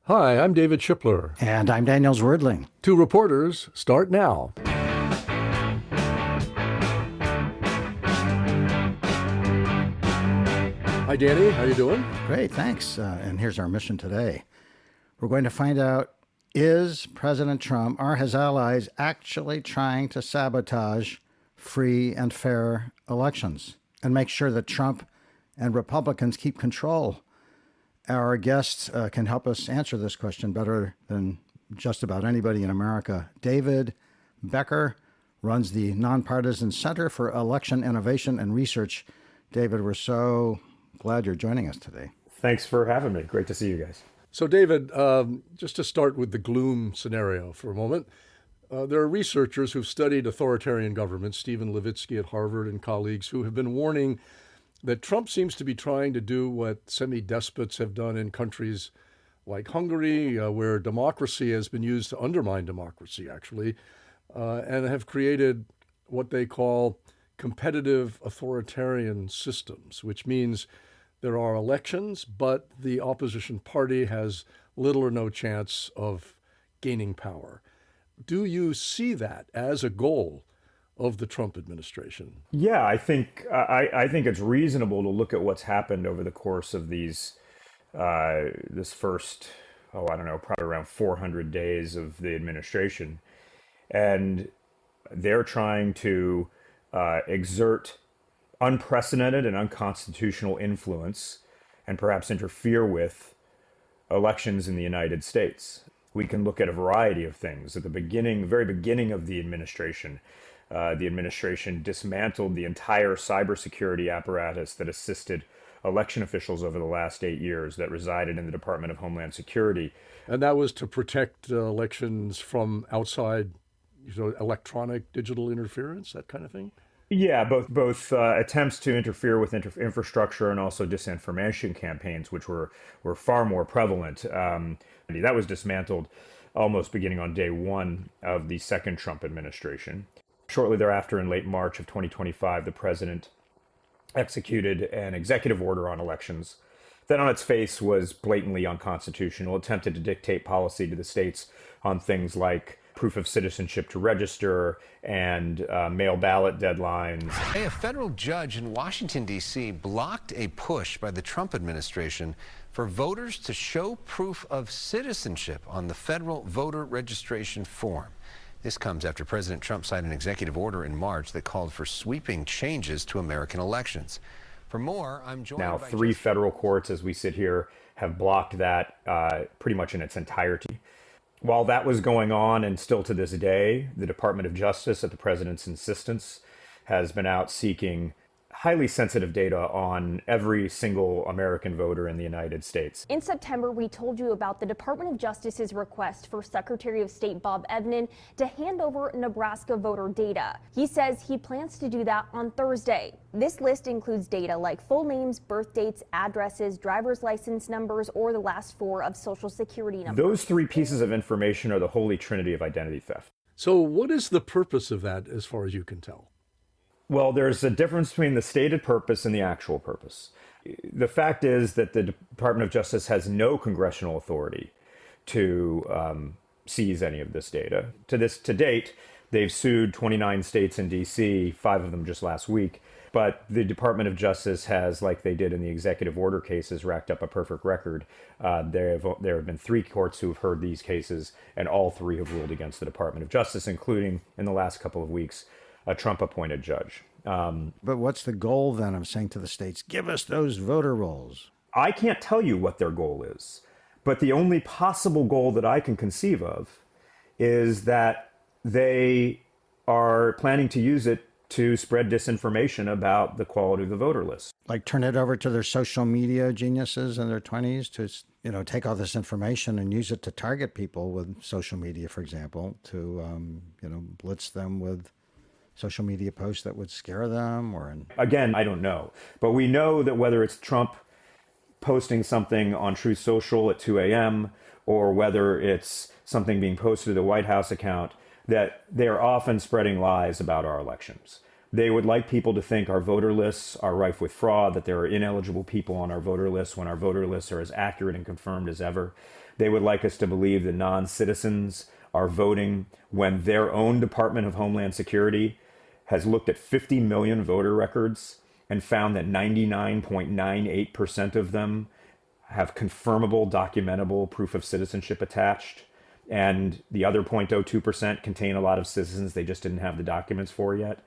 Hi, I'm David Shipler. And I'm Daniel Zwerdling. Two reporters start now. Hi, Danny. How you doing? Great, thanks. And here's our mission today. We're going to find out, is President Trump or his allies actually trying to sabotage free and fair elections and make sure that Trump and Republicans keep control? Our guests can help us answer this question better than just about anybody in America. David Becker runs the Nonpartisan Center for Election Innovation and Research. David, we're so glad you're joining us today. Thanks for having me. Great to see you guys. So, David, just to start with the gloom scenario for a moment, there are researchers who've studied authoritarian governments, Stephen Levitsky at Harvard and colleagues, who have been warning that Trump seems to be trying to do what semi-despots have done in countries like Hungary, where democracy has been used to undermine democracy, actually, and have created what they call competitive authoritarian systems, which means there are elections, but the opposition party has little or no chance of gaining power. Do you see that as a goal of the Trump administration? Yeah, I think it's reasonable to look at what's happened over the course of this first, probably around 400 days of the administration, and they're trying to exert unprecedented and unconstitutional influence and perhaps interfere with elections in the United States. We can look at a variety of things. At the very beginning of the administration dismantled the entire cybersecurity apparatus that assisted election officials over the last 8 years that resided in the Department of Homeland Security. And that was to protect elections from outside, electronic digital interference, that kind of thing? Yeah, both attempts to interfere with infrastructure and also disinformation campaigns, which were far more prevalent. That was dismantled almost beginning on day one of the second Trump administration. Shortly thereafter, in late March of 2025, the president executed an executive order on elections that on its face was blatantly unconstitutional, attempted to dictate policy to the states on things like proof of citizenship to register and mail ballot deadlines. A federal judge in Washington, D.C. blocked a push by the Trump administration for voters to show proof of citizenship on the federal voter registration form. This comes after President Trump signed an executive order in March that called for sweeping changes to American elections. For more, I'm joined now by three federal courts, as we sit here, have blocked that pretty much in its entirety. While that was going on, and still to this day, the Department of Justice, at the president's insistence, has been out seeking highly sensitive data on every single American voter in the United States. In September, we told you about the Department of Justice's request for Secretary of State Bob Evnen to hand over Nebraska voter data. He says he plans to do that on Thursday. This list includes data like full names, birth dates, addresses, driver's license numbers, or the last four of Social Security numbers. Those three pieces of information are the holy trinity of identity theft. So what is the purpose of that, as far as you can tell? Well, there's a difference between the stated purpose and the actual purpose. The fact is that the Department of Justice has no congressional authority to seize any of this data. To date, they've sued 29 states and D.C., 5 of them just last week. But the Department of Justice has, like they did in the executive order cases, racked up a perfect record. There have been 3 courts who have heard these cases, and all 3 have ruled against the Department of Justice, including, in the last couple of weeks, a Trump-appointed judge. But what's the goal then of saying to the states, give us those voter rolls? I can't tell you what their goal is, but the only possible goal that I can conceive of is that they are planning to use it to spread disinformation about the quality of the voter list. Like turn it over to their social media geniuses in their 20s to, take all this information and use it to target people with social media, for example, to, blitz them with social media posts that would scare them Again, I don't know. But we know that whether it's Trump posting something on Truth Social at 2 a.m. or whether it's something being posted to the White House account, that they're often spreading lies about our elections. They would like people to think our voter lists are rife with fraud, that there are ineligible people on our voter lists when our voter lists are as accurate and confirmed as ever. They would like us to believe that non-citizens are voting when their own Department of Homeland Security has looked at 50 million voter records and found that 99.98% of them have confirmable, documentable proof of citizenship attached. And the other 0.02% contain a lot of citizens they just didn't have the documents for yet.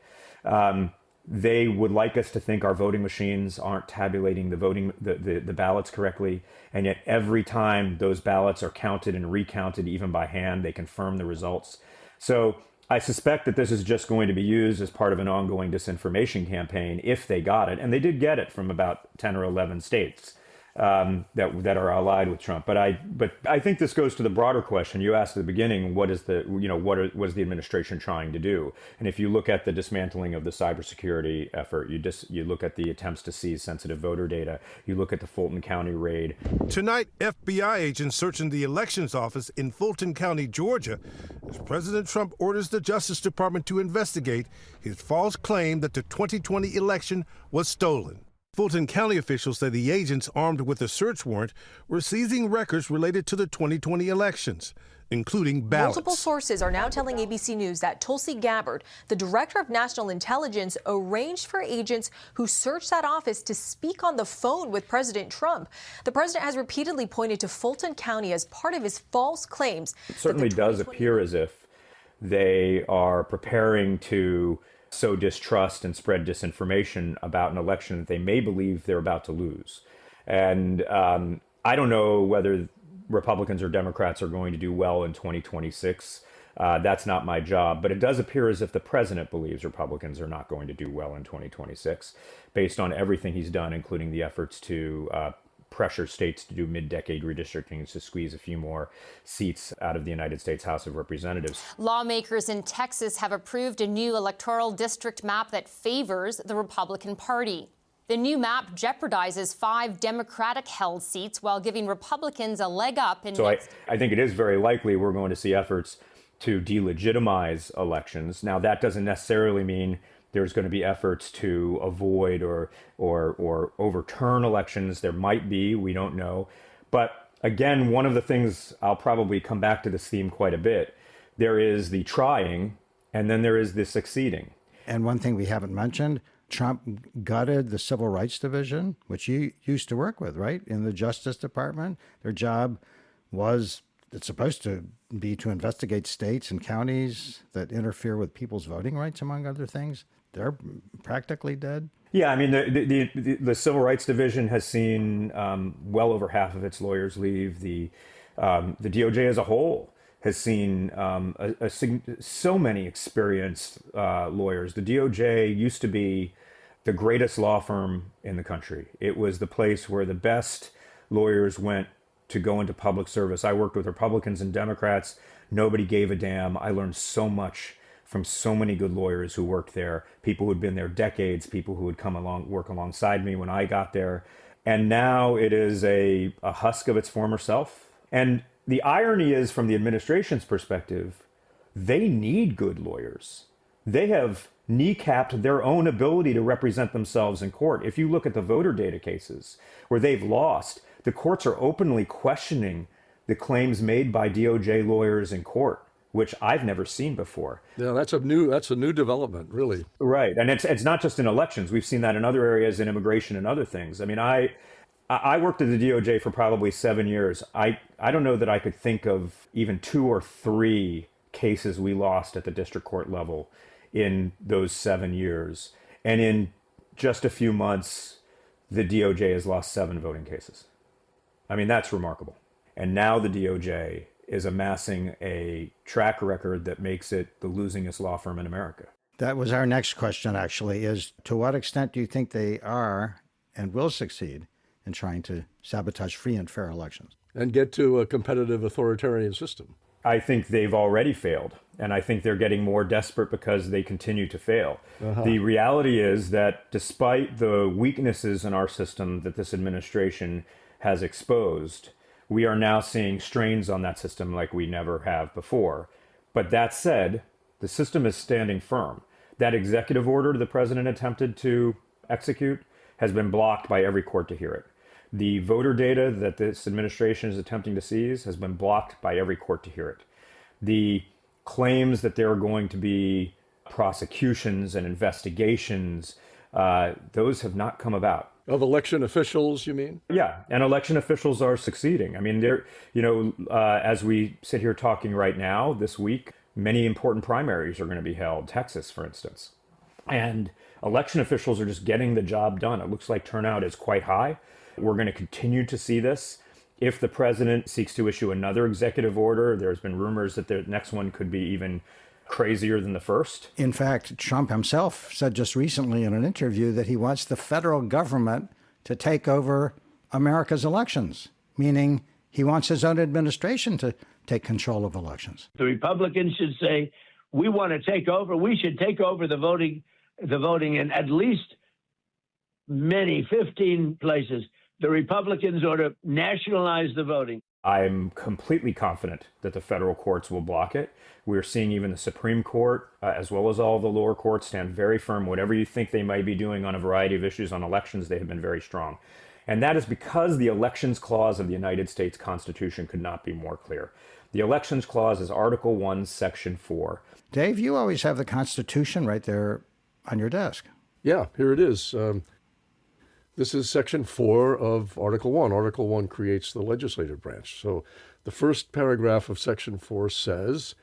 They would like us to think our voting machines aren't tabulating the ballots correctly, and yet every time those ballots are counted and recounted, even by hand, they confirm the results. So I suspect that this is just going to be used as part of an ongoing disinformation campaign if they got it, and they did get it from about 10 or 11 states that are allied with Trump. But I think this goes to the broader question you asked at the beginning: what was the administration trying to do? And if you look at the dismantling of the cybersecurity effort, you look at the attempts to seize sensitive voter data, you look at the Fulton County raid. Tonight, FBI agents searching the elections office in Fulton County, Georgia, as President Trump orders the Justice Department to investigate his false claim that the 2020 election was stolen. Fulton County officials say the agents, armed with a search warrant, were seizing records related to the 2020 elections, including ballots. Multiple sources are now telling ABC News that Tulsi Gabbard, the director of national intelligence, arranged for agents who searched that office to speak on the phone with President Trump. The president has repeatedly pointed to Fulton County as part of his false claims. It certainly does appear as if they are preparing to sow distrust and spread disinformation about an election that they may believe they're about to lose. And I don't know whether Republicans or Democrats are going to do well in 2026. That's not my job. But it does appear as if the president believes Republicans are not going to do well in 2026, based on everything he's done, including the efforts to pressure states to do mid-decade redistricting to squeeze a few more seats out of the United States House of Representatives. Lawmakers in Texas have approved a new electoral district map that favors the Republican Party. The new map jeopardizes 5 Democratic-held seats while giving Republicans a leg up. So I think it is very likely we're going to see efforts to delegitimize elections. Now, that doesn't necessarily mean there's going to be efforts to avoid or overturn elections. There might be, we don't know. But again, one of the things, I'll probably come back to this theme quite a bit, there is the trying and then there is the succeeding. And one thing we haven't mentioned, Trump gutted the Civil Rights Division, which you used to work with, right, in the Justice Department. Their job was, it's supposed to be to investigate states and counties that interfere with people's voting rights, among other things. They're practically dead. Yeah, I mean, the Civil Rights Division has seen well over half of its lawyers leave. The DOJ as a whole has seen so many experienced lawyers. The DOJ used to be the greatest law firm in the country. It was the place where the best lawyers went to go into public service. I worked with Republicans and Democrats. Nobody gave a damn. I learned so much from so many good lawyers who worked there, people who had been there decades, people who would come along, work alongside me when I got there. And now it is a husk of its former self. And the irony is, from the administration's perspective, they need good lawyers. They have kneecapped their own ability to represent themselves in court. If you look at the voter data cases where they've lost, the courts are openly questioning the claims made by DOJ lawyers in court, which I've never seen before. Yeah, that's a new development, really. Right, and it's not just in elections. We've seen that in other areas, in immigration and other things. I mean, I worked at the DOJ for probably 7 years. I don't know that I could think of even 2 or 3 cases we lost at the district court level in those 7 years. And in just a few months, the DOJ has lost 7 voting cases. I mean, that's remarkable. And now the DOJ is amassing a track record that makes it the losingest law firm in America. That was our next question, actually, is to what extent do you think they are and will succeed in trying to sabotage free and fair elections? And get to a competitive authoritarian system. I think they've already failed, and I think they're getting more desperate because they continue to fail. The reality is that despite the weaknesses in our system that this administration has exposed, we are now seeing strains on that system like we never have before. But that said, the system is standing firm. That executive order the president attempted to execute has been blocked by every court to hear it. The voter data that this administration is attempting to seize has been blocked by every court to hear it. The claims that there are going to be prosecutions and investigations, those have not come about. Of election officials, you mean? Yeah, and election officials are succeeding. I mean, as we sit here talking right now, this week, many important primaries are going to be held, Texas, for instance. And election officials are just getting the job done. It looks like turnout is quite high. We're going to continue to see this. If the president seeks to issue another executive order, there's been rumors that the next one could be even crazier than the first. In fact, Trump himself said just recently in an interview that he wants the federal government to take over America's elections, meaning he wants his own administration to take control of elections. The Republicans should say, we want to take over. We should take over the voting in at least 15 places. The Republicans ought to nationalize the voting. I'm completely confident that the federal courts will block it. We're seeing even the Supreme Court, as well as all the lower courts, stand very firm. Whatever you think they might be doing on a variety of issues on elections, they have been very strong. And that is because the Elections Clause of the United States Constitution could not be more clear. The Elections Clause is Article 1, Section 4. Dave, you always have the Constitution right there on your desk. Yeah, here it is. This is Section 4 of Article 1. Article 1 creates the legislative branch. So the first paragraph of Section 4 says,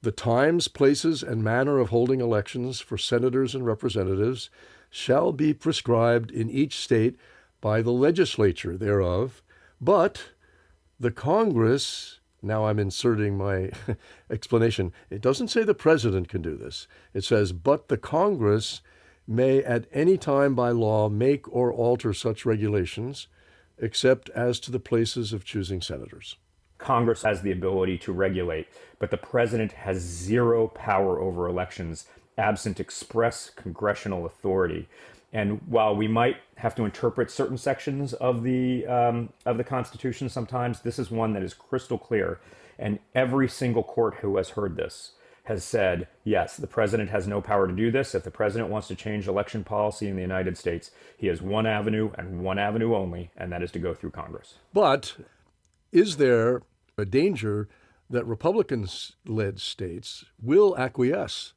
the times, places, and manner of holding elections for senators and representatives shall be prescribed in each state by the legislature thereof, but the Congress, now I'm inserting my explanation, it doesn't say the president can do this. It says, but the Congress may at any time by law make or alter such regulations, except as to the places of choosing senators. Congress has the ability to regulate, but the president has zero power over elections, absent express congressional authority. And while we might have to interpret certain sections of the Constitution sometimes, this is one that is crystal clear. And every single court who has heard this has said, yes, the president has no power to do this. If the president wants to change election policy in the United States, he has one avenue and one avenue only, and that is to go through Congress. But is there a danger that Republican-led states will acquiesce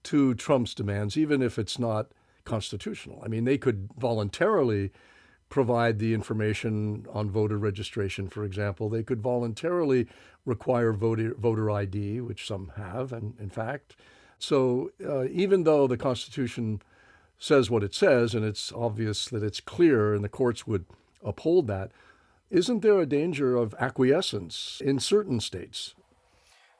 to Trump's demands, even if it's not constitutional? I mean, they could voluntarily provide the information on voter registration, for example. They could voluntarily require voter ID, which some have, and in fact. So even though the Constitution says what it says, and it's obvious that it's clear and the courts would uphold that, isn't there a danger of acquiescence in certain states?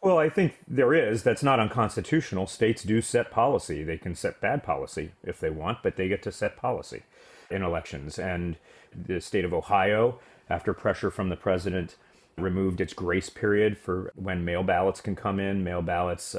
Well, I think there is. That's not unconstitutional. States do set policy. They can set bad policy if they want, but they get to set policy in elections. And the state of Ohio, after pressure from the president, removed its grace period for when mail ballots can come in. Mail ballots,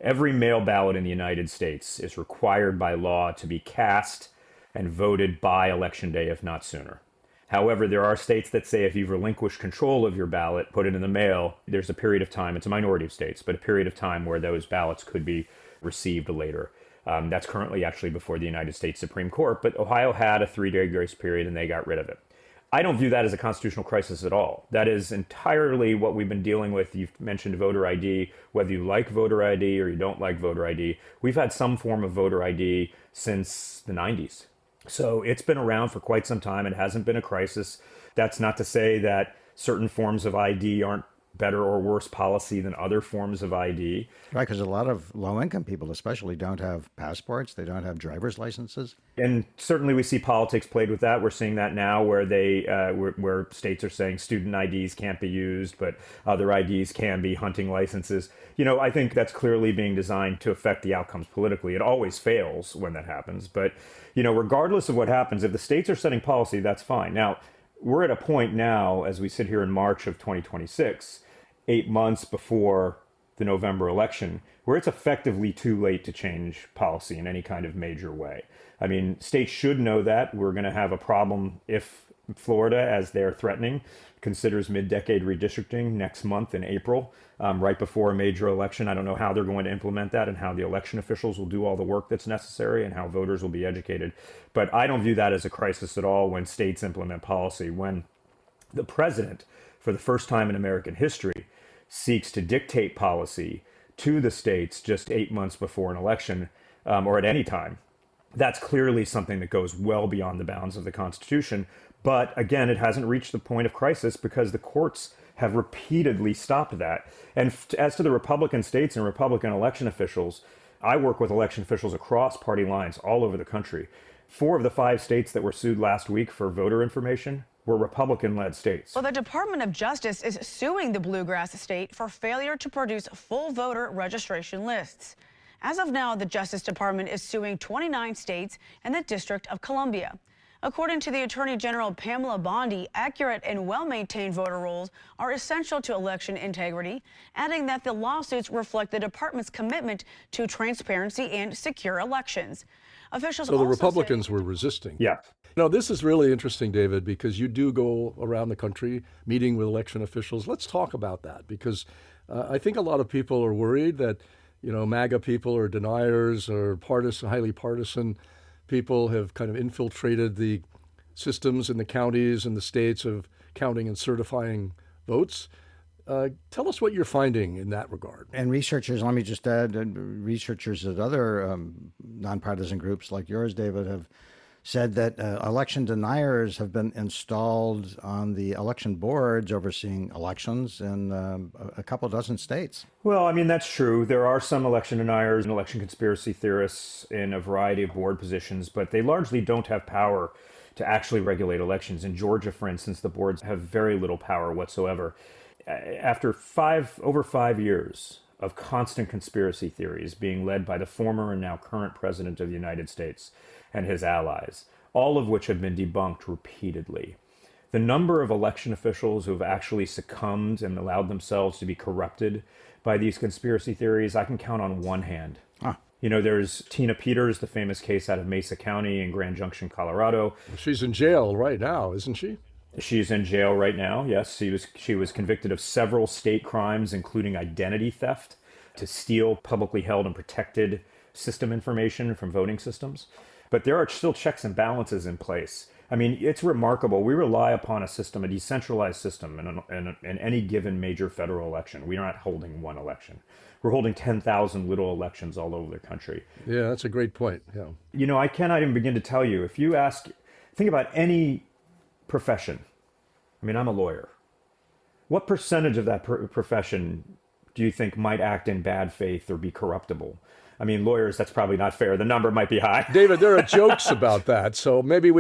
every mail ballot in the United States is required by law to be cast and voted by Election Day, if not sooner. However, there are states that say if you've relinquished control of your ballot, put it in the mail, there's a period of time, it's a minority of states, but a period of time where those ballots could be received later. That's currently actually before the United States Supreme Court, but Ohio had a 3-day grace period and they got rid of it. I don't view that as a constitutional crisis at all. That is entirely what we've been dealing with. You've mentioned voter ID, whether you like voter ID or you don't like voter ID. We've had some form of voter ID since the 90s. So it's been around for quite some time. It hasn't been a crisis. That's not to say that certain forms of ID aren't better or worse policy than other forms of ID. Right, because a lot of low-income people especially don't have passports. They don't have driver's licenses. And certainly we see politics played with that. We're seeing that now where where states are saying student IDs can't be used, but other IDs can be, hunting licenses. You know, I think that's clearly being designed to affect the outcomes politically. It always fails when that happens. But, you know, regardless of what happens, if the states are setting policy, that's fine. Now, we're at a point now, as we sit here in March of 2026, 8 months before the November election, where it's effectively too late to change policy in any kind of major way. I mean, states should know that we're going to have a problem if Florida, as they're threatening, considers mid-decade redistricting next month in April, right before a major election. I don't know how they're going to implement that and how the election officials will do all the work that's necessary and how voters will be educated. But I don't view that as a crisis at all when states implement policy. When the president, for the first time in American history, seeks to dictate policy to the states just 8 months before an election, or at any time, that's clearly something that goes well beyond the bounds of the Constitution. But again, it hasn't reached the point of crisis because the courts have repeatedly stopped that. And as to the Republican states and Republican election officials, I work with election officials across party lines all over the country. 4 of the 5 states that were sued last week for voter information were Republican-led states. Well, the Department of Justice is suing the Bluegrass state for failure to produce full voter registration lists. As of now, the Justice Department is suing 29 states and the District of Columbia. According to the Attorney General Pamela Bondi, accurate and well-maintained voter rolls are essential to election integrity, adding that the lawsuits reflect the department's commitment to transparency and secure elections. Officials So the Republicans were resisting. Yeah. No, this is really interesting, David, because you do go around the country meeting with election officials. Let's talk about that, because I think a lot of people are worried that, MAGA people or deniers or highly partisan people have kind of infiltrated the systems in the counties and the states of counting and certifying votes. Tell us what you're finding in that regard. And researchers, let me just add, researchers at other nonpartisan groups like yours, David, have said that election deniers have been installed on the election boards overseeing elections in a couple dozen states. Well, I mean, that's true. There are some election deniers and election conspiracy theorists in a variety of board positions, but they largely don't have power to actually regulate elections. In Georgia, for instance, the boards have very little power whatsoever. After over 5 years of constant conspiracy theories being led by the former and now current president of the United States and his allies, all of which have been debunked repeatedly, the number of election officials who have actually succumbed and allowed themselves to be corrupted by these conspiracy theories, I can count on one hand. There's Tina Peters, the famous case out of Mesa County in Grand Junction, Colorado. She's in jail right now, isn't she? She's in jail right now, yes. She was convicted of several state crimes, including identity theft, to steal publicly held and protected system information from voting systems. But there are still checks and balances in place. I mean, it's remarkable. We rely upon a system, a decentralized system in any given major federal election. We are not holding one election. We're holding 10,000 little elections all over the country. Yeah, that's a great point. Yeah. I cannot even begin to tell you. If you think about any profession. I mean, I'm a lawyer. What percentage of that profession do you think might act in bad faith or be corruptible? I mean, lawyers, that's probably not fair. The number might be high. David, there are jokes about that, so maybe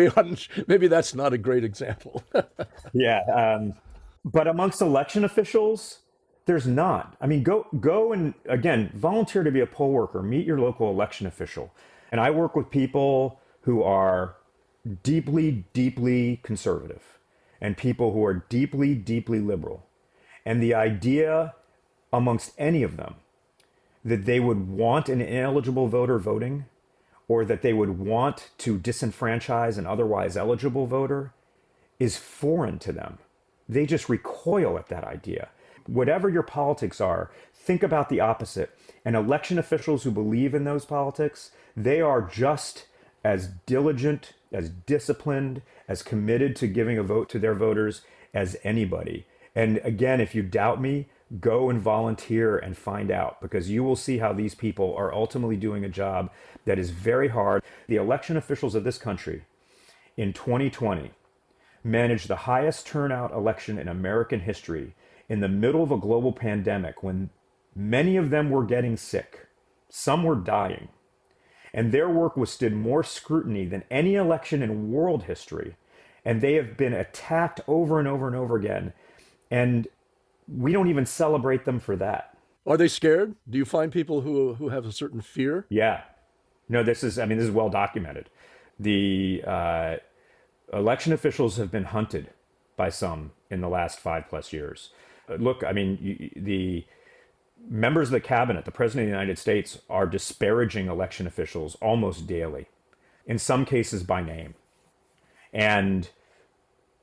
that's not a great example. Yeah, but amongst election officials, there's not. I mean, go and, again, volunteer to be a poll worker. Meet your local election official. And I work with people who are deeply, deeply conservative and people who are deeply, deeply liberal. And the idea amongst any of them that they would want an ineligible voter voting or that they would want to disenfranchise an otherwise eligible voter is foreign to them. They just recoil at that idea. Whatever your politics are, think about the opposite. And election officials who believe in those politics, they are just as diligent, as disciplined, as committed to giving a vote to their voters as anybody. And again, if you doubt me, go and volunteer and find out, because you will see how these people are ultimately doing a job that is very hard. The election officials of this country in 2020 managed the highest turnout election in American history in the middle of a global pandemic when many of them were getting sick. Some were dying. And their work withstood more scrutiny than any election in world history. And they have been attacked over and over and over again. And we don't even celebrate them for that. Are they scared? Do you find people who have a certain fear? Yeah. No, this is well documented. The election officials have been hunted by some in the last 5+ years. Look, I mean, the members of the cabinet, the president of the United States, are disparaging election officials almost daily, in some cases by name. And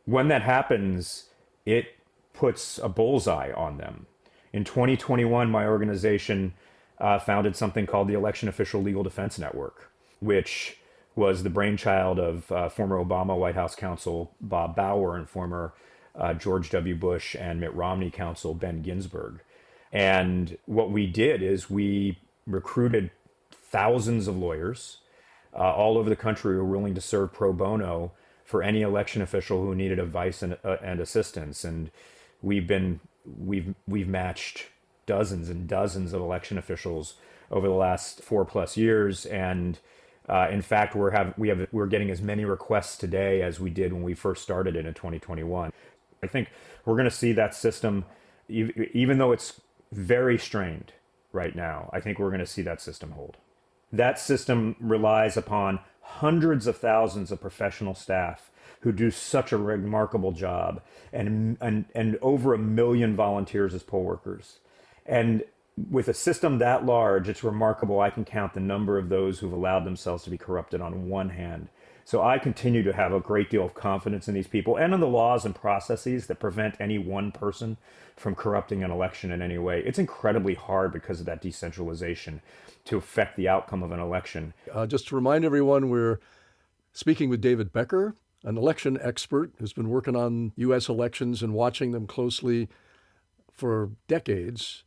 when that happens, it puts a bullseye on them. In 2021, my organization founded something called the Election Official Legal Defense Network, which was the brainchild of former Obama White House counsel Bob Bauer and former George W. Bush and Mitt Romney counsel Ben Ginsburg. And what we did is we recruited thousands of lawyers all over the country who were willing to serve pro bono for any election official who needed advice and assistance. And we've matched dozens and dozens of election officials over the last 4+ years. And in fact, we're getting as many requests today as we did when we first started it in 2021. I think we're going to see that system, even though it's very strained right now, I think we're going to see that system hold. That system relies upon hundreds of thousands of professional staff who do such a remarkable job, and over 1 million volunteers as poll workers. And with a system that large, it's remarkable. I can count the number of those who've allowed themselves to be corrupted on one hand. So I continue to have a great deal of confidence in these people and in the laws and processes that prevent any one person from corrupting an election in any way. It's incredibly hard because of that decentralization to affect the outcome of an election. Just to remind everyone, we're speaking with David Becker, an election expert who's been working on U.S. elections and watching them closely for decades.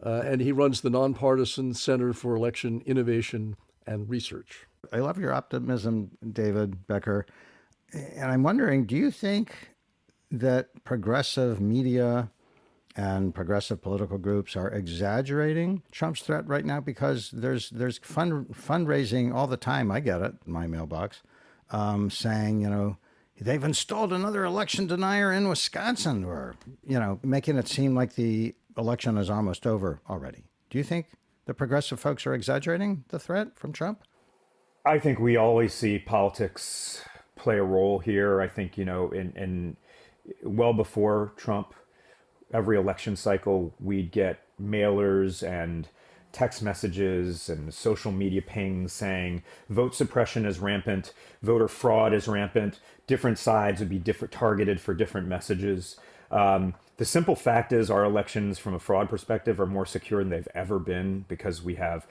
And he runs the Nonpartisan Center for Election Innovation and Research. I love your optimism, David Becker. And I'm wondering, do you think that progressive media and progressive political groups are exaggerating Trump's threat right now? Because there's fundraising all the time. I get it in my mailbox, saying, they've installed another election denier in Wisconsin, or, making it seem like the election is almost over already. Do you think the progressive folks are exaggerating the threat from Trump? I think we always see politics play a role here. I think, in well before Trump, every election cycle, we'd get mailers and text messages and social media pings saying vote suppression is rampant, voter fraud is rampant, different sides would be targeted for different messages. The simple fact is our elections from a fraud perspective are more secure than they've ever been because we have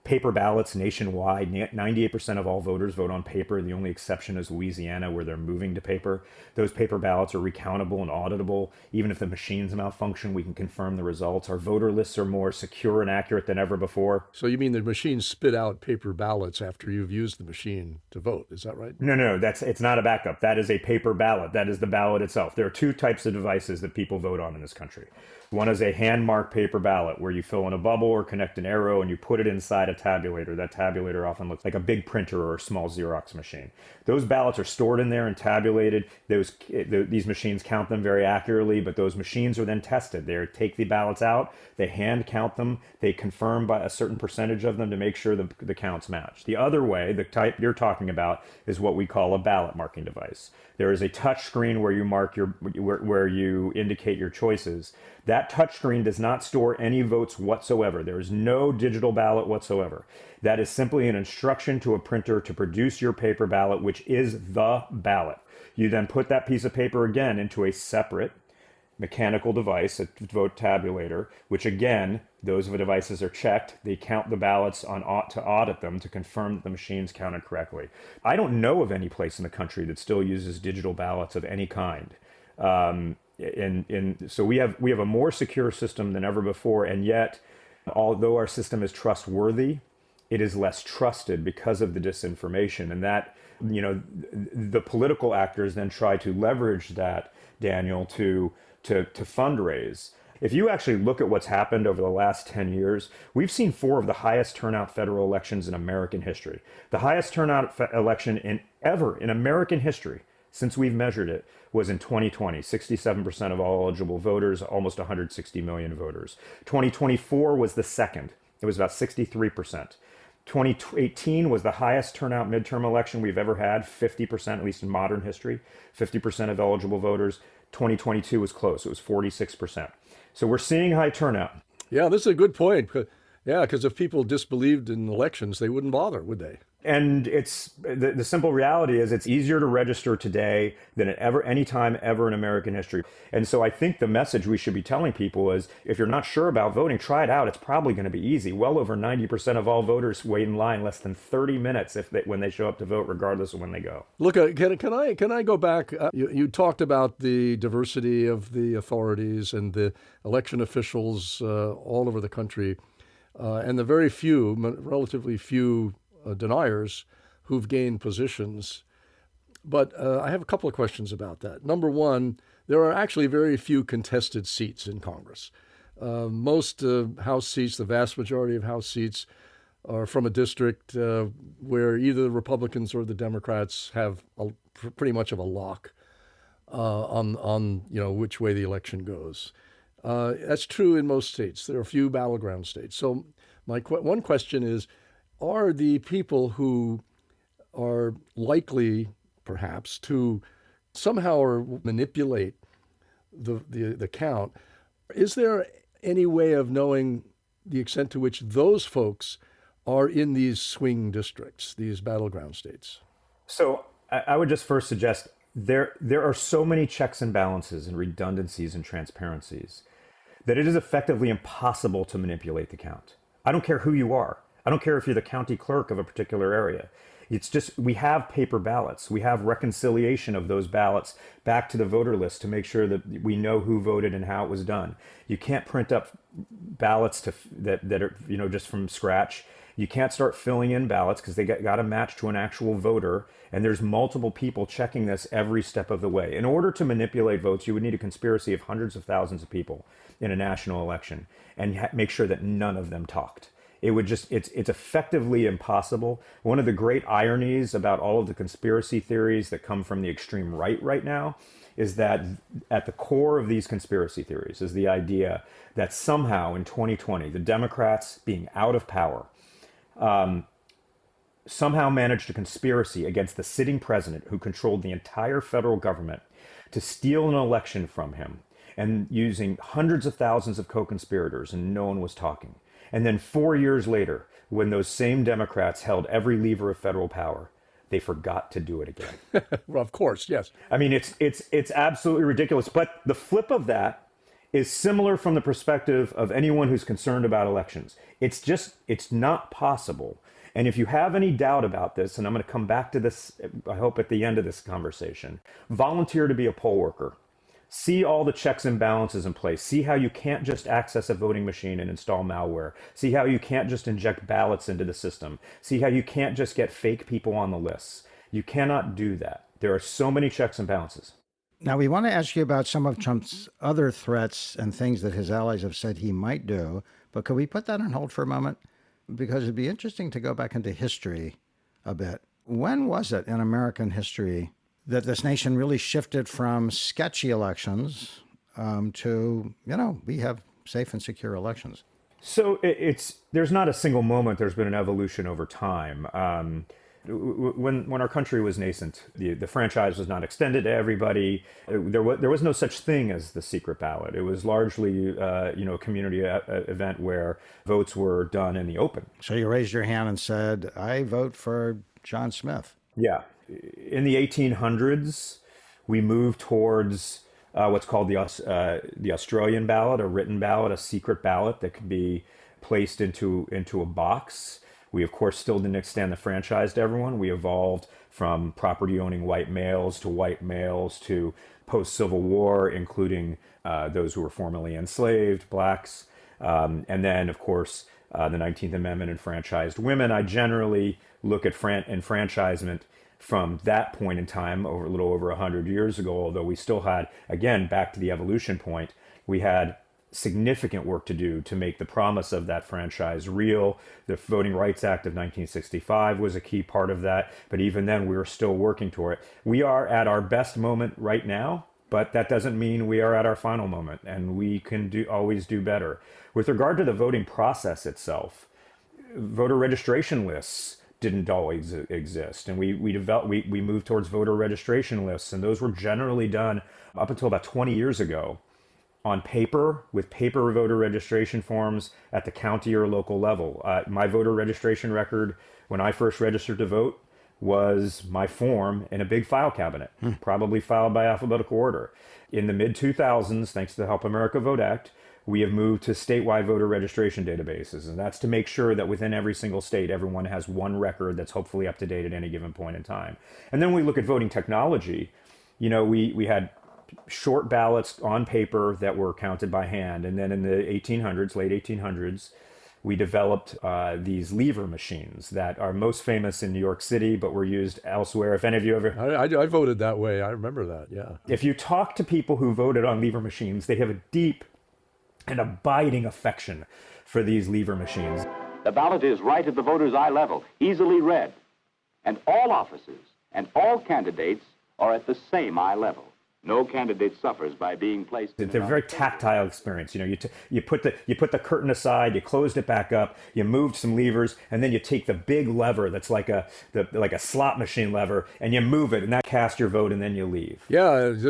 paper ballots nationwide. 98% of all voters vote on paper. The only exception is Louisiana, where they're moving to paper. Those paper ballots are recountable and auditable. Even if the machines malfunction, we can confirm the results. Our voter lists are more secure and accurate than ever before. So you mean the machines spit out paper ballots after you've used the machine to vote? Is that right? No, it's not a backup. That is a paper ballot. That is the ballot itself. There are two types of devices that people vote on in this country. One is a hand-marked paper ballot where you fill in a bubble or connect an arrow and you put it inside a tabulator. That tabulator often looks like a big printer or a small Xerox machine. Those ballots are stored in there and tabulated. These machines count them very accurately, but those machines are then tested. They take the ballots out, they hand count them, they confirm by a certain percentage of them to make sure the counts match. The other way, the type you're talking about, is what we call a ballot marking device. There is a touch screen where you mark where you indicate your choices. That touchscreen does not store any votes whatsoever. There is no digital ballot whatsoever. That is simply an instruction to a printer to produce your paper ballot, which is the ballot. You then put that piece of paper again into a separate mechanical device, a vote tabulator, which again, those devices are checked. They count the ballots to audit them to confirm that the machines counted correctly. I don't know of any place in the country that still uses digital ballots of any kind. So we have a more secure system than ever before, and yet, although our system is trustworthy, it is less trusted because of the disinformation, and that the political actors then try to leverage that, Daniel, to fundraise. If you actually look at what's happened over the last 10 years, we've seen 4 of the highest turnout federal elections in American history. The highest turnout election ever in American history, since we've measured it, was in 2020. 67% of all eligible voters, almost 160 million voters. 2024 was the second. It was about 63%. 2018 was the highest turnout midterm election we've ever had, 50%, at least in modern history, 50% of eligible voters. 2022 was close. It was 46%. So we're seeing high turnout. Yeah, this is a good point. Yeah, because if people disbelieved in elections, they wouldn't bother, would they? And it's the simple reality is it's easier to register today than at any time ever in American history. And so I think the message we should be telling people is if you're not sure about voting, try it out. It's probably going to be easy. Well over 90% of all voters wait in line less than 30 minutes when they show up to vote, regardless of when they go. Look, can I go back? You talked about the diversity of the authorities and the election officials all over the country, and the relatively few deniers who've gained positions. But I have a couple of questions about that. Number one, there are actually very few contested seats in Congress. Most House seats, the vast majority of House seats, are from a district where either the Republicans or the Democrats have pretty much of a lock on which way the election goes. That's true in most states. There are a few battleground states. So my one question is, are the people who are likely, perhaps, to somehow manipulate the count, is there any way of knowing the extent to which those folks are in these swing districts, these battleground states? So I would just first suggest there are so many checks and balances and redundancies and transparencies that it is effectively impossible to manipulate the count. I don't care who you are. I don't care if you're the county clerk of a particular area. It's just we have paper ballots. We have reconciliation of those ballots back to the voter list to make sure that we know who voted and how it was done. You can't print up ballots that are just from scratch. You can't start filling in ballots because they got to match to an actual voter. And there's multiple people checking this every step of the way. In order to manipulate votes, you would need a conspiracy of hundreds of thousands of people in a national election and make sure that none of them talked. It's effectively impossible. One of the great ironies about all of the conspiracy theories that come from the extreme right now is that at the core of these conspiracy theories is the idea that somehow in 2020, the Democrats being out of power, somehow managed a conspiracy against the sitting president who controlled the entire federal government to steal an election from him and using hundreds of thousands of co-conspirators, and no one was talking. And then 4 years later, when those same Democrats held every lever of federal power, they forgot to do it again. Well, of course, yes. I mean, it's absolutely ridiculous. But the flip of that is similar from the perspective of anyone who's concerned about elections. It's not possible. And if you have any doubt about this, and I'm going to come back to this, I hope at the end of this conversation, volunteer to be a poll worker. See all the checks and balances in place. See how you can't just access a voting machine and install malware. See how you can't just inject ballots into the system. See how you can't just get fake people on the lists. You cannot do that. There are so many checks and balances. Now, we want to ask you about some of Trump's other threats and things that his allies have said he might do, but could we put that on hold for a moment? Because it'd be interesting to go back into history a bit. When was it in American history that this nation really shifted from sketchy elections to, we have safe and secure elections? So there's not a single moment. There's been an evolution over time. When our country was nascent, the franchise was not extended to everybody. There was no such thing as the secret ballot. It was largely, a community event where votes were done in the open. So you raised your hand and said, I vote for John Smith. Yeah. In the 1800s, we moved towards what's called the Australian ballot, a written ballot, a secret ballot that could be placed into a box. We, of course, still didn't extend the franchise to everyone. We evolved from property-owning white males to post-Civil War, including those who were formerly enslaved, blacks. And then, of course, the 19th Amendment enfranchised women. I generally look at enfranchisement from that point in time, a little over 100 years ago, although we still had, again, back to the evolution point, we had significant work to do to make the promise of that franchise real. The Voting Rights Act of 1965 was a key part of that, but even then we were still working toward it. We are at our best moment right now, but that doesn't mean we are at our final moment, and we can always do better. With regard to the voting process itself, voter registration lists didn't always exist, and we moved towards voter registration lists, and those were generally done up until about 20 years ago on paper with paper voter registration forms at the county or local level. My voter registration record when I first registered to vote was my form in a big file cabinet, probably filed by alphabetical order. In the mid-2000s, thanks to the Help America Vote Act, we have moved to statewide voter registration databases, and that's to make sure that within every single state, everyone has one record that's hopefully up to date at any given point in time. And then we look at voting technology. You know, we had short ballots on paper that were counted by hand, and then in the 1800s, late 1800s, we developed these lever machines that are most famous in New York City, but were used elsewhere. If any of you ever... I voted that way. I remember that, yeah. If you talk to people who voted on lever machines, they have a deep and abiding affection for these lever machines. The ballot is right at the voter's eye level, easily read. And all offices and all candidates are at the same eye level. No candidate suffers by being placed. It's a very tactile experience. You know, you put the curtain aside, you closed it back up, you moved some levers, and then you take the big lever that's like a slot machine lever, and you move it, and that casts your vote, and then you leave. Yeah, there's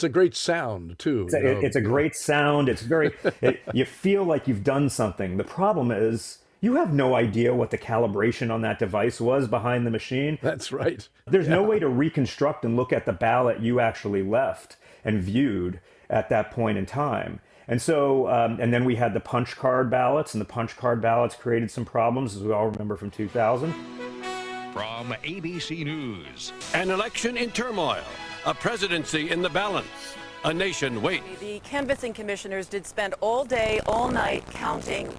a great sound too. It's a great sound. It's very. You feel like you've done something. The problem is, you have no idea what the calibration on that device was behind the machine. That's right. There's no way to reconstruct and look at the ballot you actually left and viewed at that point in time. And so, and then we had the punch card ballots, and the punch card ballots created some problems, as we all remember from 2000. From ABC News, an election in turmoil, a presidency in the balance. A nation waits. The canvassing commissioners did spend all day, all night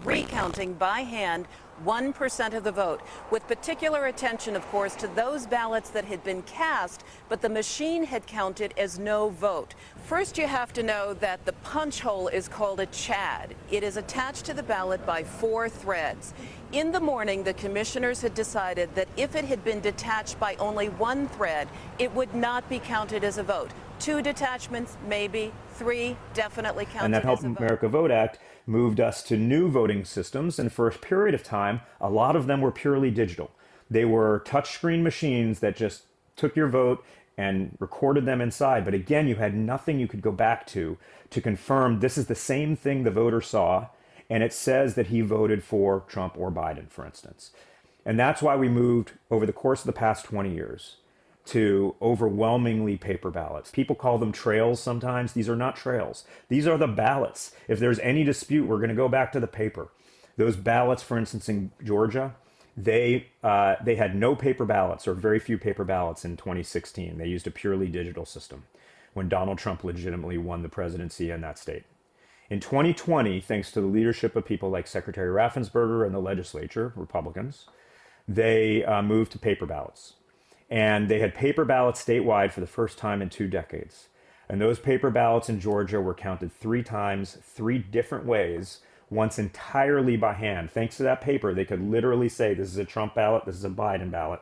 recounting by hand 1% of the vote, with particular attention, of course, to those ballots that had been cast, but the machine had counted as no vote. First, you have to know that the punch hole is called a chad. It is attached to the ballot by 4 threads. In the morning, the commissioners had decided that if it had been detached by only 1 thread, it would not be counted as a vote. 2 detachments, maybe. 3 definitely counted. And that Help as a vote. America Vote Act moved us to new voting systems, and for a period of time, a lot of them were purely digital. They were touchscreen machines that just took your vote and recorded them inside. But again, you had nothing you could go back to confirm this is the same thing the voter saw, and it says that he voted for Trump or Biden, for instance. And that's why we moved over the course of the past 20 years to overwhelmingly paper ballots. People call them trails sometimes. These are not trails. These are the ballots. If there's any dispute, we're going to go back to the paper. Those ballots, for instance, in Georgia, they had no paper ballots or very few paper ballots in 2016. They used a purely digital system when Donald Trump legitimately won the presidency in that state. In 2020, thanks to the leadership of people like Secretary Raffensperger and the legislature, Republicans, they moved to paper ballots. And they had paper ballots statewide for the first time in 2 decades. And those paper ballots in Georgia were counted 3 times, 3 different ways, once entirely by hand. Thanks to that paper, they could literally say, this is a Trump ballot, this is a Biden ballot,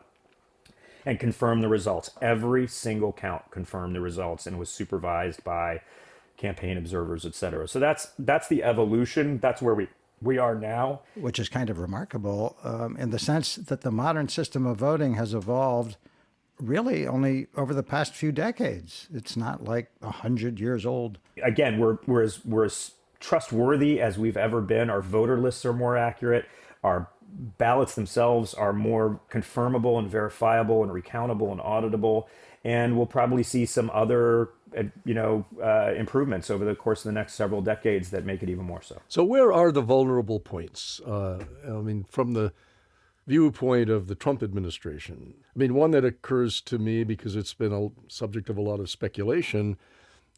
and confirm the results. Every single count confirmed the results and was supervised by campaign observers, et cetera. So that's the evolution. That's where we are now. Which is kind of remarkable in the sense that the modern system of voting has evolved really only over the past few decades. It's not like 100 years old. Again, we're as trustworthy as we've ever been. Our voter lists are more accurate. Our ballots themselves are more confirmable and verifiable and recountable and auditable. And we'll probably see some other improvements over the course of the next several decades that make it even more so. So where are the vulnerable points? From the viewpoint of the Trump administration, one that occurs to me because it's been a subject of a lot of speculation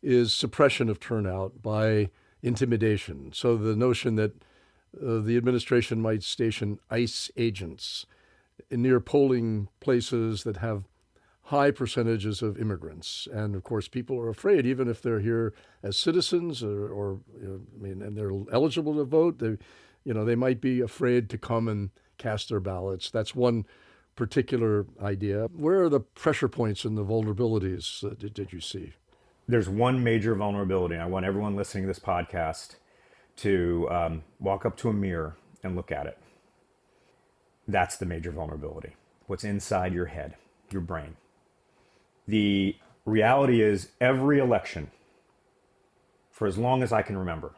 is suppression of turnout by intimidation. So the notion that the administration might station ICE agents near polling places that have high percentages of immigrants. And of course, people are afraid, even if they're here as citizens and they're eligible to vote, they might be afraid to come and cast their ballots. That's one particular idea. Where are the pressure points and the vulnerabilities did you see? There's one major vulnerability. I want everyone listening to this podcast to walk up to a mirror and look at it. That's the major vulnerability. What's inside your head, your brain. The reality is every election for as long as I can remember,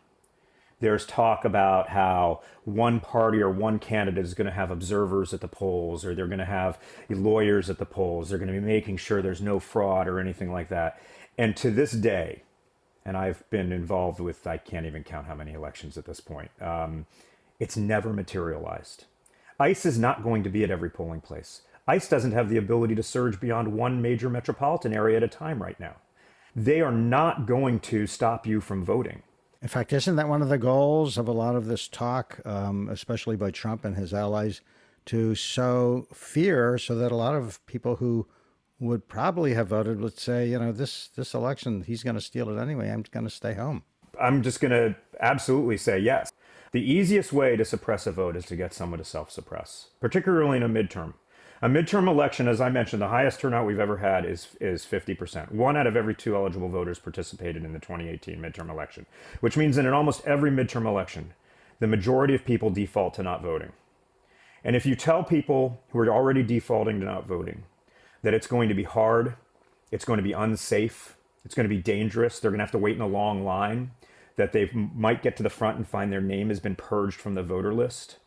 there's talk about how one party or one candidate is going to have observers at the polls, or they're going to have lawyers at the polls. They're going to be making sure there's no fraud or anything like that. And to this day, and I've been involved with, I can't even count how many elections at this point, it's never materialized. ICE is not going to be at every polling place. ICE doesn't have the ability to surge beyond one major metropolitan area at a time right now. They are not going to stop you from voting. In fact, isn't that one of the goals of a lot of this talk, especially by Trump and his allies, to sow fear so that a lot of people who would probably have voted would say, this election, he's going to steal it anyway. I'm going to stay home. I'm just going to absolutely say yes. The easiest way to suppress a vote is to get someone to self-suppress, particularly in a midterm. A midterm election, as I mentioned, the highest turnout we've ever had is 50%. 1 out of every 2 eligible voters participated in the 2018 midterm election, which means that in almost every midterm election, the majority of people default to not voting. And if you tell people who are already defaulting to not voting that it's going to be hard, it's going to be unsafe, it's going to be dangerous, they're going to have to wait in a long line, that they might get to the front and find their name has been purged from the voter list,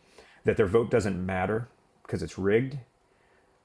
that their vote doesn't matter because it's rigged,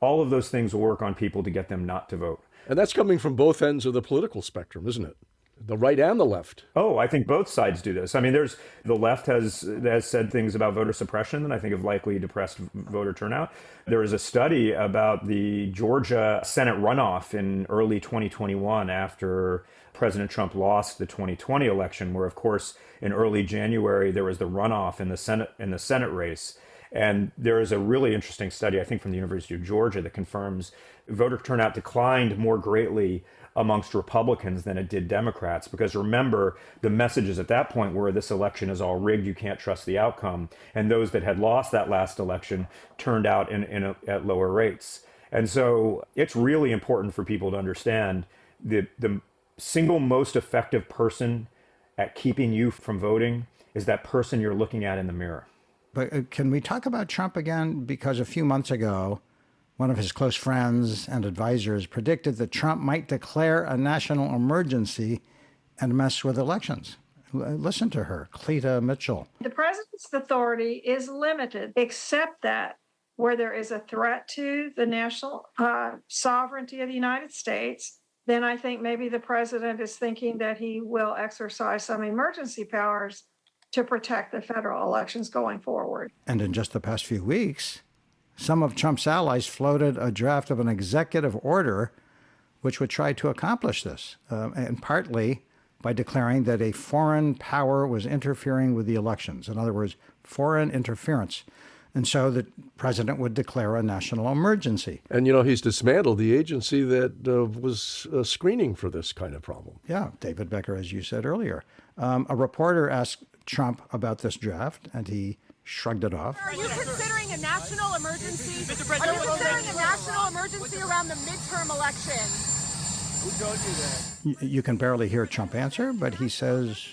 all of those things will work on people to get them not to vote. And that's coming from both ends of the political spectrum, isn't it? The right and the left. Oh, I think both sides do this. I mean, the left has said things about voter suppression that I think have likely depressed voter turnout. There was a study about the Georgia Senate runoff in early 2021 after President Trump lost the 2020 election, where, of course, in early January, there was the runoff in the Senate race. And there is a really interesting study, I think, from the University of Georgia that confirms voter turnout declined more greatly amongst Republicans than it did Democrats. Because remember, the messages at that point were this election is all rigged, you can't trust the outcome. And those that had lost that last election turned out at lower rates. And so it's really important for people to understand the single most effective person at keeping you from voting is that person you're looking at in the mirror. But can we talk about Trump again? Because a few months ago, one of his close friends and advisors predicted that Trump might declare a national emergency and mess with elections. Listen to her, Cleta Mitchell. The president's authority is limited, except that where there is a threat to the national sovereignty of the United States, then I think maybe the president is thinking that he will exercise some emergency powers to protect the federal elections going forward. And in just the past few weeks, some of Trump's allies floated a draft of an executive order which would try to accomplish this, and partly by declaring that a foreign power was interfering with the elections. In other words, foreign interference. And so the president would declare a national emergency. And, he's dismantled the agency that was screening for this kind of problem. Yeah, David Becker, as you said earlier. A reporter asked Trump about this draft, and he shrugged it off. Are you considering a national emergency? Are you considering a national emergency around the midterm election? Who told you that? You can barely hear Trump answer, but he says,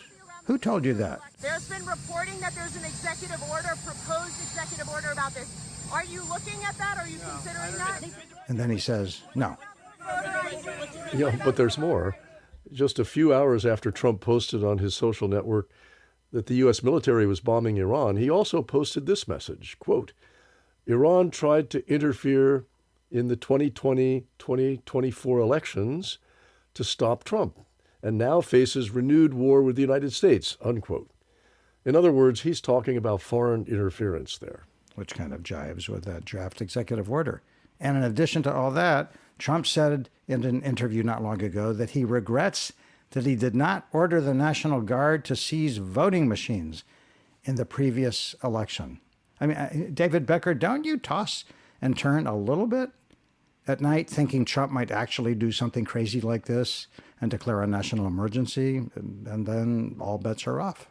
who told you that? There's been reporting that there's an executive order, proposed executive order about this. Are you looking at that? Are you considering that? And then he says, no. But there's more. Just a few hours after Trump posted on his social network that the U.S. military was bombing Iran, he also posted this message, quote, Iran tried to interfere in the 2020-2024 elections to stop Trump and now faces renewed war with the United States, unquote. In other words, he's talking about foreign interference there. Which kind of jives with that draft executive order. And in addition to all that, Trump said in an interview not long ago that he regrets that he did not order the National Guard to seize voting machines in the previous election. I mean, David Becker, don't you toss and turn a little bit at night thinking Trump might actually do something crazy like this and declare a national emergency, and then all bets are off?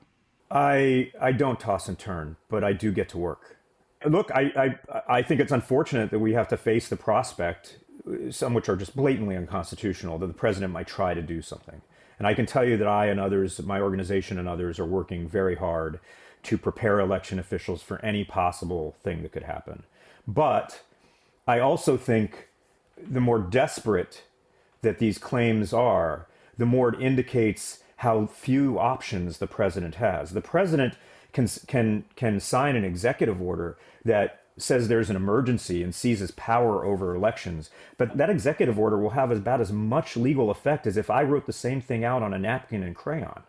I don't toss and turn, but I do get to work. Look, I think it's unfortunate that we have to face the prospect, some which are just blatantly unconstitutional, that the president might try to do something. And I can tell you that I and others, my organization and others, are working very hard to prepare election officials for any possible thing that could happen. But I also think the more desperate that these claims are, the more it indicates how few options the president has. The president can sign an executive order that says there's an emergency and seizes power over elections, but that executive order will have about as much legal effect as if I wrote the same thing out on a napkin and crayon.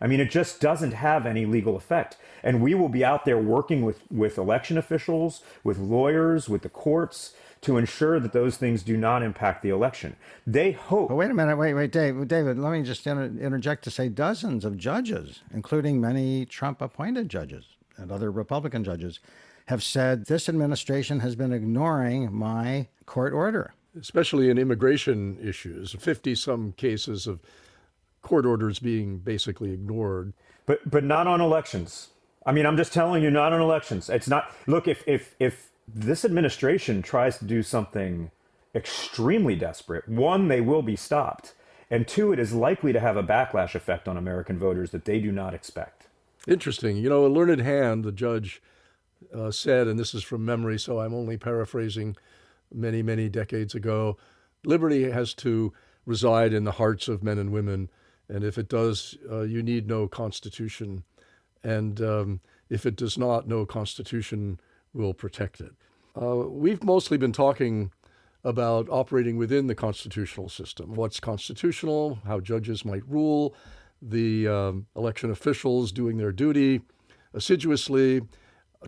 I mean, it just doesn't have any legal effect. And we will be out there working with election officials, with lawyers, with the courts to ensure that those things do not impact the election. They hope. But wait a minute, wait, David, let me just interject to say dozens of judges, including many Trump-appointed judges and other Republican judges, have said this administration has been ignoring my court order. Especially in immigration issues, 50-some cases of court orders being basically ignored. But not on elections. I mean, I'm just telling you, not on elections. It's not. Look, if this administration tries to do something extremely desperate, one, they will be stopped. And two, it is likely to have a backlash effect on American voters that they do not expect. Interesting. You know, a learned hand, the judge said, and this is from memory, so I'm only paraphrasing many, many decades ago, liberty has to reside in the hearts of men and women. And if it does, you need no constitution. And if it does not, no constitution will protect it. We've mostly been talking about operating within the constitutional system, what's constitutional, how judges might rule, the election officials doing their duty assiduously.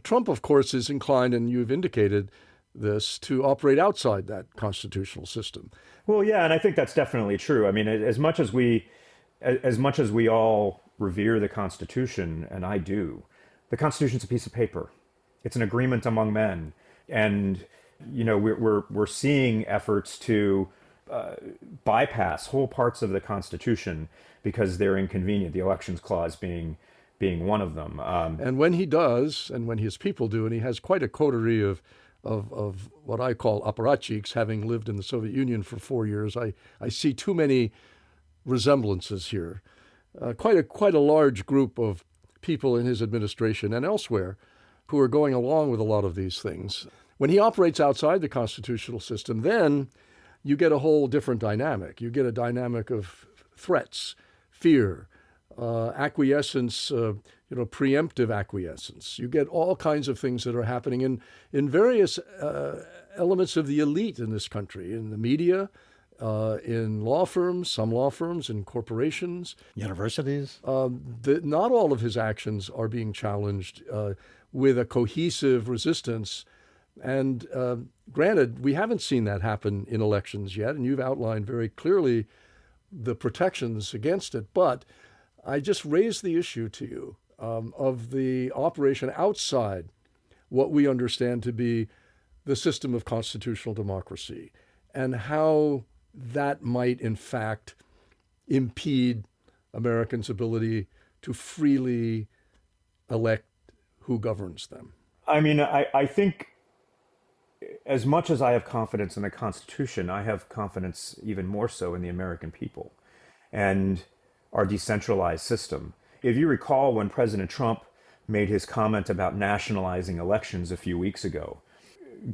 Trump, of course, is inclined, and you've indicated this, to operate outside that constitutional system. Well, yeah, and I think that's definitely true. I mean, as much as we all revere the Constitution, and I do, the Constitution's a piece of paper. It's an agreement among men, and you know we're seeing efforts to bypass whole parts of the Constitution because they're inconvenient. The Elections Clause being one of them. And when he does, and when his people do, and he has quite a coterie of what I call apparatchiks, having lived in the Soviet Union for 4 years, I see too many resemblances here. Quite a large group of people in his administration and elsewhere who are going along with a lot of these things. When he operates outside the constitutional system, then you get a whole different dynamic. You get a dynamic of threats, fear, acquiescence, preemptive acquiescence. You get all kinds of things that are happening in various elements of the elite in this country, in the media, in law firms, some law firms, in corporations. Universities. Not all of his actions are being challenged with a cohesive resistance. And granted, we haven't seen that happen in elections yet, and you've outlined very clearly the protections against it. But I just raised the issue to you of the operation outside what we understand to be the system of constitutional democracy and how that might, in fact, impede Americans' ability to freely elect who governs them. I mean, I think as much as I have confidence in the Constitution, I have confidence even more so in the American people and our decentralized system. If you recall when President Trump made his comment about nationalizing elections a few weeks ago,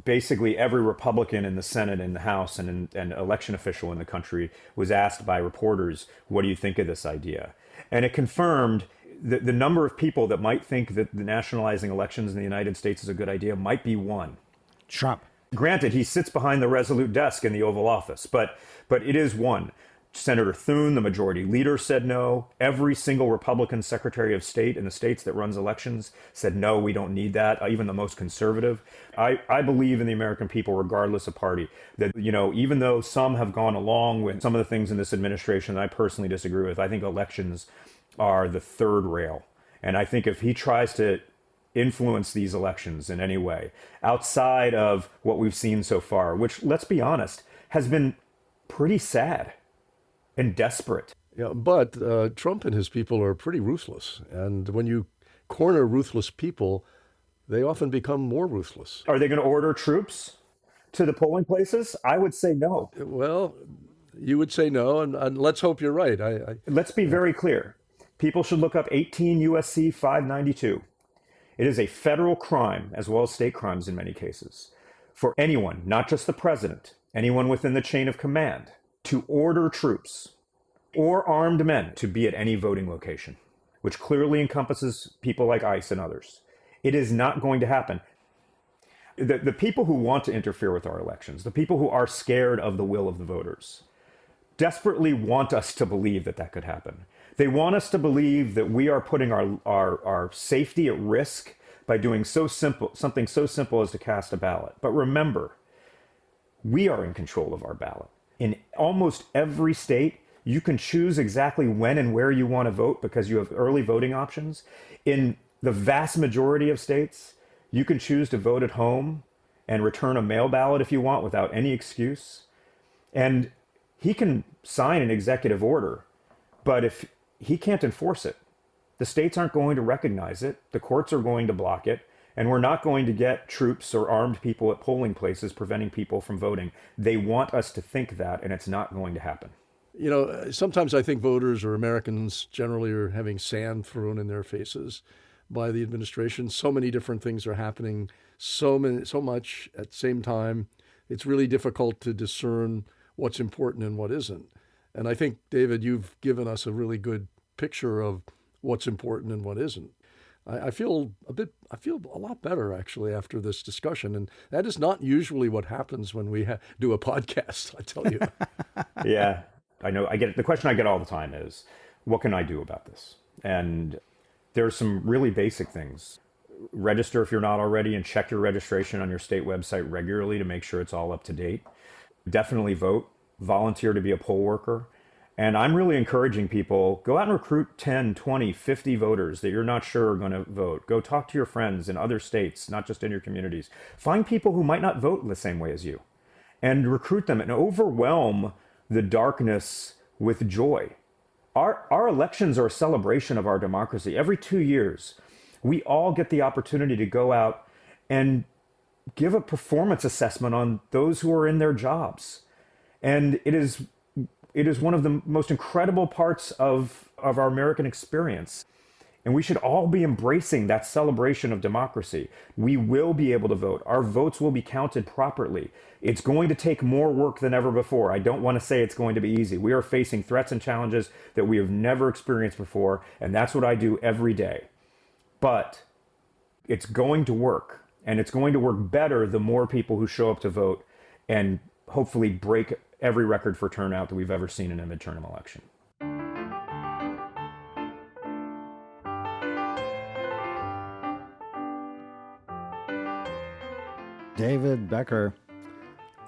basically every Republican in the Senate and the House and election official in the country was asked by reporters, what do you think of this idea? And it confirmed that the number of people that might think that the nationalizing elections in the United States is a good idea might be one. Trump. Granted, he sits behind the resolute desk in the Oval Office, but it is one. Senator Thune, the majority leader, said no. Every single Republican Secretary of State in the states that runs elections said, no, we don't need that. Even the most conservative. I believe in the American people, regardless of party, that, even though some have gone along with some of the things in this administration that I personally disagree with, I think elections are the third rail. And I think if he tries to influence these elections in any way outside of what we've seen so far, which, let's be honest, has been pretty sad and desperate. Yeah, but Trump and his people are pretty ruthless. And when you corner ruthless people, they often become more ruthless. Are they going to order troops to the polling places? I would say no. Well, you would say no, and let's hope you're right. Let's be very clear. People should look up 18 U.S.C. 592. It is a federal crime, as well as state crimes in many cases, for anyone, not just the president, anyone within the chain of command, to order troops or armed men to be at any voting location, which clearly encompasses people like ICE and others. It is not going to happen. The people who want to interfere with our elections, the people who are scared of the will of the voters, desperately want us to believe that that could happen. They want us to believe that we are putting our safety at risk by doing something so simple as to cast a ballot. But remember, we are in control of our ballot. In almost every state, you can choose exactly when and where you want to vote because you have early voting options. In the vast majority of states, you can choose to vote at home and return a mail ballot if you want without any excuse. And he can sign an executive order, but if he can't enforce it, the states aren't going to recognize it, the courts are going to block it, and we're not going to get troops or armed people at polling places preventing people from voting. They want us to think that, and it's not going to happen. You know, sometimes I think voters or Americans generally are having sand thrown in their faces by the administration. So many different things are happening, so much at the same time. It's really difficult to discern what's important and what isn't. And I think, David, you've given us a really good picture of what's important and what isn't. I feel a lot better actually after this discussion, and that is not usually what happens when we do a podcast, I tell you. Yeah, I know. I get it. The question I get all the time is, what can I do about this? And there's some really basic things. Register if you're not already, and check your registration on your state website regularly to make sure it's all up to date. Definitely vote. Volunteer to be a poll worker. And I'm really encouraging people, go out and recruit 10, 20, 50 voters that you're not sure are going to vote. Go talk to your friends in other states, not just in your communities. Find people who might not vote in the same way as you and recruit them and overwhelm the darkness with joy. Our elections are a celebration of our democracy. Every 2 years, we all get the opportunity to go out and give a performance assessment on those who are in their jobs. And it is one of the most incredible parts of our American experience. And we should all be embracing that celebration of democracy. We will be able to vote. Our votes will be counted properly. It's going to take more work than ever before. I don't want to say it's going to be easy. We are facing threats and challenges that we have never experienced before, and that's what I do every day. But it's going to work, and it's going to work better the more people who show up to vote and hopefully break every record for turnout that we've ever seen in a midterm election. David Becker,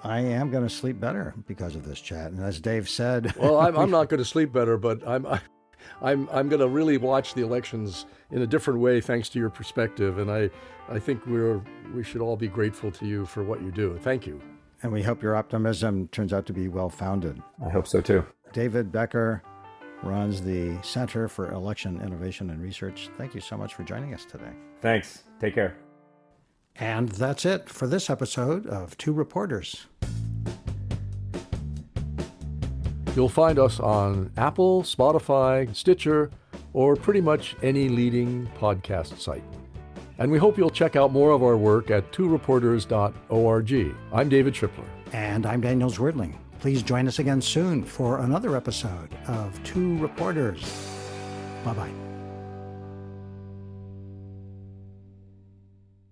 I am going to sleep better because of this chat. And as Dave said, well, I'm not going to sleep better, but I'm going to really watch the elections in a different way thanks to your perspective. And I think we should all be grateful to you for what you do. Thank you. And we hope your optimism turns out to be well-founded. I hope so, too. David Becker runs the Center for Election Innovation and Research. Thank you so much for joining us today. Thanks. Take care. And that's it for this episode of Two Reporters. You'll find us on Apple, Spotify, Stitcher, or pretty much any leading podcast site. And we hope you'll check out more of our work at tworeporters.org. I'm David Tripler. And I'm Daniel Zwerdling. Please join us again soon for another episode of Two Reporters. Bye-bye.